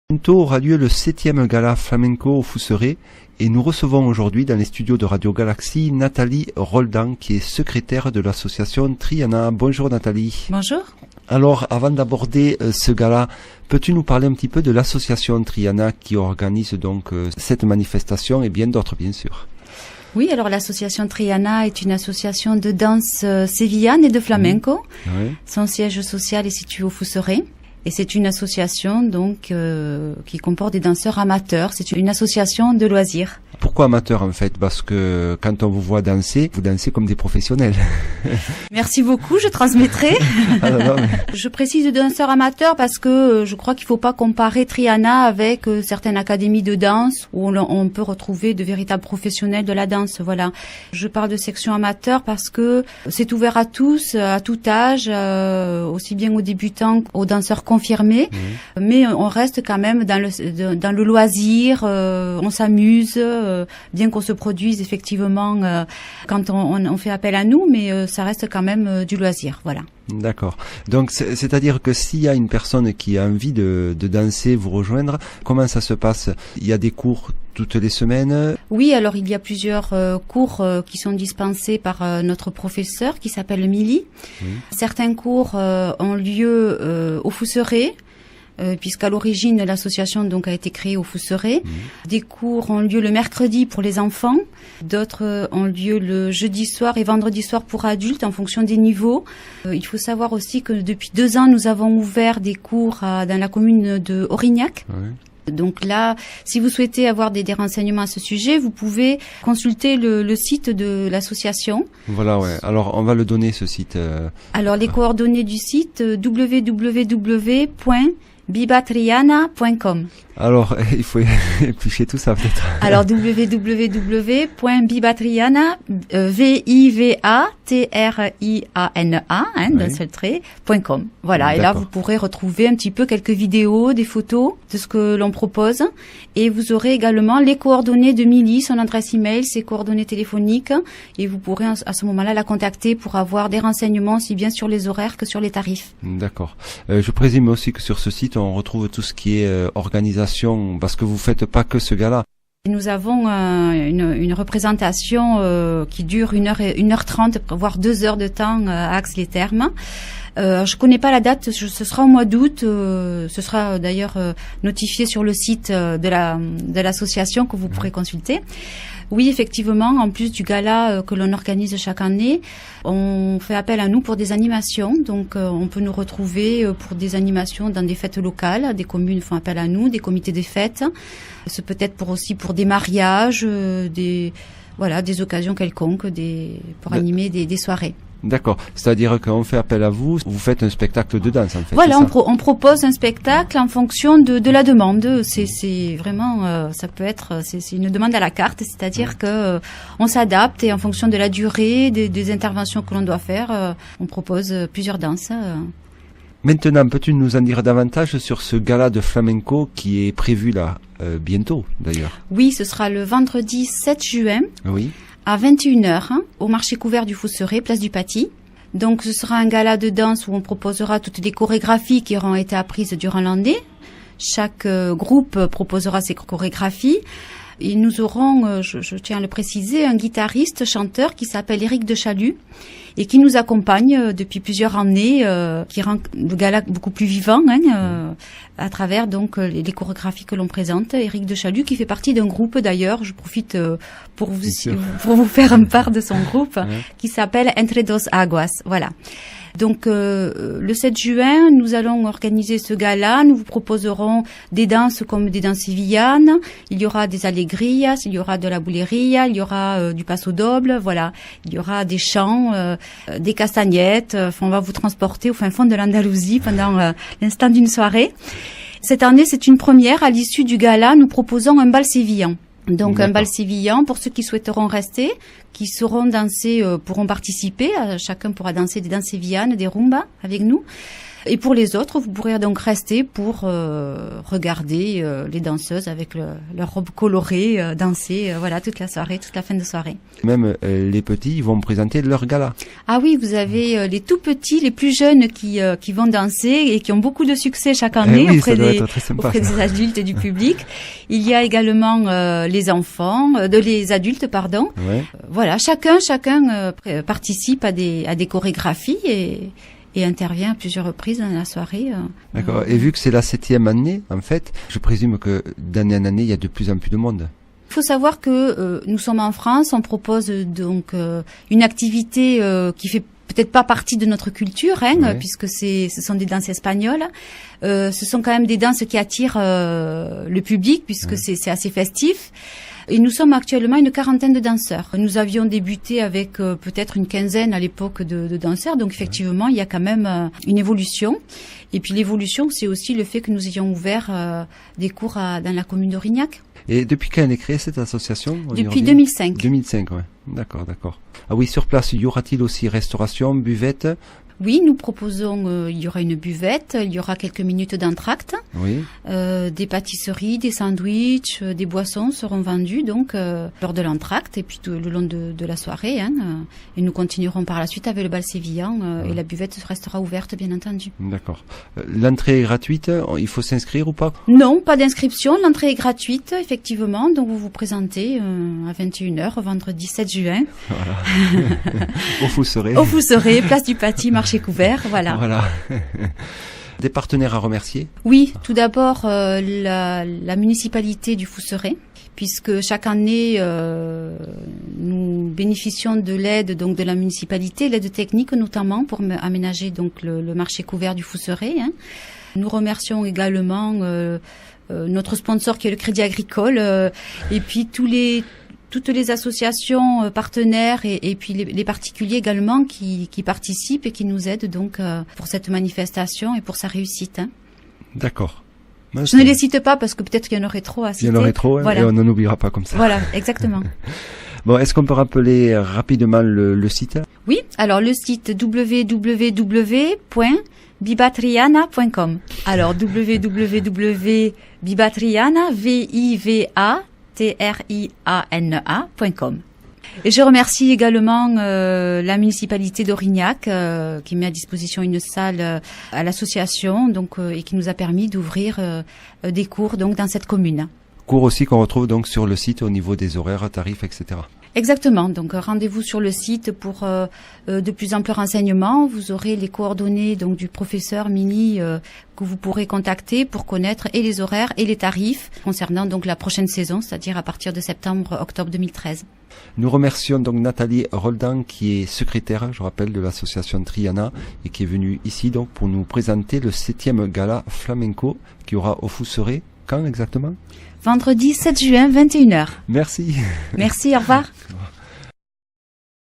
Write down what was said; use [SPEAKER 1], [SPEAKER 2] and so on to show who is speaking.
[SPEAKER 1] Bientôt aura lieu le 7e gala flamenco au Fousseret et nous recevons aujourd'hui dans les studios de Radio Galaxie Nathalie Roldan qui est secrétaire de l'association Triana. Bonjour Nathalie.
[SPEAKER 2] Bonjour.
[SPEAKER 1] Alors avant d'aborder ce gala, peux-tu nous parler un petit peu de l'association Triana qui organise donc cette manifestation et bien d'autres bien sûr?
[SPEAKER 2] Oui, alors l'association Triana est une association de danse sévillane et de flamenco.
[SPEAKER 1] Oui.
[SPEAKER 2] Son siège social est situé au Fousseret. Et c'est une association donc qui comporte des danseurs amateurs. C'est une association de loisirs.
[SPEAKER 1] Pourquoi amateur en fait? Parce que quand on vous voit danser, vous dansez comme des professionnels.
[SPEAKER 2] Merci beaucoup, je transmettrai.
[SPEAKER 1] Ah, non, mais...
[SPEAKER 2] Je précise de danseurs amateurs parce que je crois qu'il faut pas comparer Triana avec certaines académies de danse où on peut retrouver de véritables professionnels de la danse. Voilà. Je parle de section amateur parce que c'est ouvert à tous, à tout âge, aussi bien aux débutants qu'aux danseurs confirmés. Mmh. Mais on reste quand même dans le loisir, on s'amuse. Bien qu'on se produise effectivement quand on fait appel à nous, mais ça reste quand même du loisir, voilà.
[SPEAKER 1] D'accord. Donc c'est-à-dire que s'il y a une personne qui a envie de danser, vous rejoindre, comment ça se passe? Il y a des cours toutes les semaines? Oui,
[SPEAKER 2] alors il y a plusieurs cours qui sont dispensés par notre professeur qui s'appelle Milly. Oui. Certains cours ont lieu au Fousseret. Puisqu'à l'origine l'association donc a été créée au Fousseret. Mmh. Des cours ont lieu le mercredi pour les enfants, d'autres ont lieu le jeudi soir et vendredi soir pour adultes en fonction des niveaux. Il faut savoir aussi que depuis 2 ans nous avons ouvert des cours dans la commune de Aurignac. Oui. Donc là, si vous souhaitez avoir des renseignements à ce sujet, vous pouvez consulter le site de l'association.
[SPEAKER 1] Voilà, ouais. Alors, on va le donner, ce site.
[SPEAKER 2] Alors, les coordonnées du site, www.bibatriana.com.
[SPEAKER 1] Alors, il faut éplucher tout ça, peut-être.
[SPEAKER 2] Alors, www.bibatriana, V-I-V-A-T-R-I-A-N-A, d'un seul trait, .com. Voilà. Et là, vous pourrez retrouver un petit peu quelques vidéos, des photos de ce que l'on propose. Et vous aurez également les coordonnées de Milly, son adresse email, ses coordonnées téléphoniques. Et vous pourrez à ce moment-là la contacter pour avoir des renseignements aussi bien sur les horaires que sur les tarifs. D'accord.
[SPEAKER 1] Je présume aussi que sur ce site, on retrouve tout ce qui est organisation, parce que vous faites pas que ce gala.
[SPEAKER 2] Nous avons une représentation qui dure 1h30, voire 2 heures de temps à Ax-les-Thermes. Je connais pas la date, ce sera au mois d'août. Ce sera d'ailleurs notifié sur le site de l'association que vous pourrez consulter. Oui, effectivement, en plus du gala que l'on organise chaque année, on fait appel à nous pour des animations. Donc, on peut nous retrouver pour des animations dans des fêtes locales. Des communes font appel à nous, des comités des fêtes. C'est peut-être aussi pour des mariages, des occasions quelconques, pour animer des soirées.
[SPEAKER 1] D'accord. C'est-à-dire qu'on fait appel à vous, vous faites un spectacle de danse, en fait.
[SPEAKER 2] Voilà, on propose un spectacle en fonction de la demande. C'est vraiment, ça peut être, c'est une demande à la carte, c'est-à-dire que on s'adapte et en fonction de la durée, des interventions que l'on doit faire, on propose plusieurs danses.
[SPEAKER 1] Maintenant, peux-tu nous en dire davantage sur ce gala de flamenco qui est prévu là, bientôt, d'ailleurs?
[SPEAKER 2] Oui, ce sera le vendredi 7 juin.
[SPEAKER 1] Oui.
[SPEAKER 2] À 21h, au marché couvert du Fousseret, place du Paty. Donc, ce sera un gala de danse où on proposera toutes les chorégraphies qui auront été apprises durant l'année. Chaque groupe proposera ses chorégraphies. Et nous aurons, je tiens à le préciser, un guitariste, chanteur qui s'appelle Éric de Chalut et qui nous accompagne depuis plusieurs années, qui rend le gala beaucoup plus vivant à travers donc les chorégraphies que l'on présente. Éric de Chalut qui fait partie d'un groupe d'ailleurs, je profite pour vous faire un part de son groupe qui s'appelle Entre dos Aguas. Voilà. Donc le 7 juin, nous allons organiser ce gala. Nous vous proposerons des danses comme des danses sévillanes. Il y aura des alegrias, il y aura de la bulería, il y aura du paso doble. Voilà, il y aura des chants, des castagnettes. On va vous transporter au fin fond de l'Andalousie pendant l'instant d'une soirée. Cette année, c'est une première. À l'issue du gala, nous proposons un bal sévillan. Donc un bal sévillan pour ceux qui souhaiteront rester, qui sauront danser, pourront participer. Chacun pourra danser des danses sévillanes, des rumbas avec nous. Et pour les autres, vous pourrez donc rester pour regarder les danseuses avec leur robe colorée danser voilà toute la soirée, toute la fin de soirée.
[SPEAKER 1] Même les petits, ils vont présenter leur gala.
[SPEAKER 2] Ah oui, vous avez les tout petits, les plus jeunes qui vont danser et qui ont beaucoup de succès chaque année
[SPEAKER 1] oui,
[SPEAKER 2] auprès
[SPEAKER 1] des
[SPEAKER 2] adultes et du public. Il y a également les enfants, les adultes, pardon.
[SPEAKER 1] Ouais.
[SPEAKER 2] Voilà, chacun participe à des chorégraphies et intervient à plusieurs reprises dans la soirée.
[SPEAKER 1] D'accord. Et vu que c'est la 7e année, en fait, je présume que d'année en année, il y a de plus en plus de monde.
[SPEAKER 2] Il faut savoir que nous sommes en France, on propose donc une activité qui fait peut-être pas partie de notre culture, puisque ce sont des danses espagnoles. Ce sont quand même des danses qui attirent le public, puisque c'est assez festif. Et nous sommes actuellement une quarantaine de danseurs. Nous avions débuté avec peut-être une quinzaine à l'époque de danseurs. Donc effectivement, il y a quand même une évolution. Et puis l'évolution, c'est aussi le fait que nous ayons ouvert des cours dans la commune d'Aurignac.
[SPEAKER 1] Et depuis quand elle est créée cette association?
[SPEAKER 2] Depuis 2005.
[SPEAKER 1] 2005, ouais. D'accord. Ah oui, sur place, y aura-t-il aussi restauration, buvette?
[SPEAKER 2] Oui, nous proposons, il y aura une buvette, il y aura quelques minutes d'entracte,
[SPEAKER 1] oui.
[SPEAKER 2] Des pâtisseries, des sandwichs, des boissons seront vendus donc lors de l'entracte et puis tout le long de la soirée. Et nous continuerons par la suite avec le bal sévillan et la buvette restera ouverte bien entendu.
[SPEAKER 1] D'accord. L'entrée est gratuite, il faut s'inscrire ou pas?
[SPEAKER 2] Non, pas d'inscription, l'entrée est gratuite effectivement, donc vous vous présentez à 21h vendredi 7 juin.
[SPEAKER 1] Voilà. Au Fousseret.
[SPEAKER 2] Au Fousseret, place du Paty, marché couvert, voilà.
[SPEAKER 1] Des partenaires à remercier?
[SPEAKER 2] Oui, tout d'abord la municipalité du Fousseret, puisque chaque année nous bénéficions de l'aide donc de la municipalité, l'aide technique notamment pour aménager donc le marché couvert du Fousseret. Nous remercions également notre sponsor qui est le Crédit Agricole et puis toutes les associations partenaires et puis les particuliers également qui participent et qui nous aident donc pour cette manifestation et pour sa réussite.
[SPEAKER 1] D'accord.
[SPEAKER 2] Je ne les cite pas parce que peut-être qu'il y en aurait trop à citer.
[SPEAKER 1] Il y en aurait trop,
[SPEAKER 2] voilà.
[SPEAKER 1] Et on n'en oubliera pas comme ça.
[SPEAKER 2] Voilà, exactement.
[SPEAKER 1] Bon, est-ce qu'on peut rappeler rapidement le site? Oui,
[SPEAKER 2] alors le site www.bibatriana.com. Alors www.bibatriana.com. Et je remercie également la municipalité d'Aurignac qui met à disposition une salle à l'association donc et qui nous a permis d'ouvrir des cours donc dans cette commune.
[SPEAKER 1] Cours aussi qu'on retrouve donc sur le site au niveau des horaires, tarifs, etc.
[SPEAKER 2] Exactement. Donc rendez-vous sur le site pour de plus amples renseignements. Vous aurez les coordonnées donc du professeur Mini que vous pourrez contacter pour connaître et les horaires et les tarifs concernant donc la prochaine saison, c'est-à-dire à partir de septembre-octobre 2013.
[SPEAKER 1] Nous remercions donc Nathalie Roldan qui est secrétaire, je rappelle, de l'association Triana et qui est venue ici donc pour nous présenter le 7e gala flamenco qui aura au Fousseret. Quand exactement?
[SPEAKER 2] Vendredi 7 juin, 21h.
[SPEAKER 1] Merci.
[SPEAKER 2] Merci, au revoir.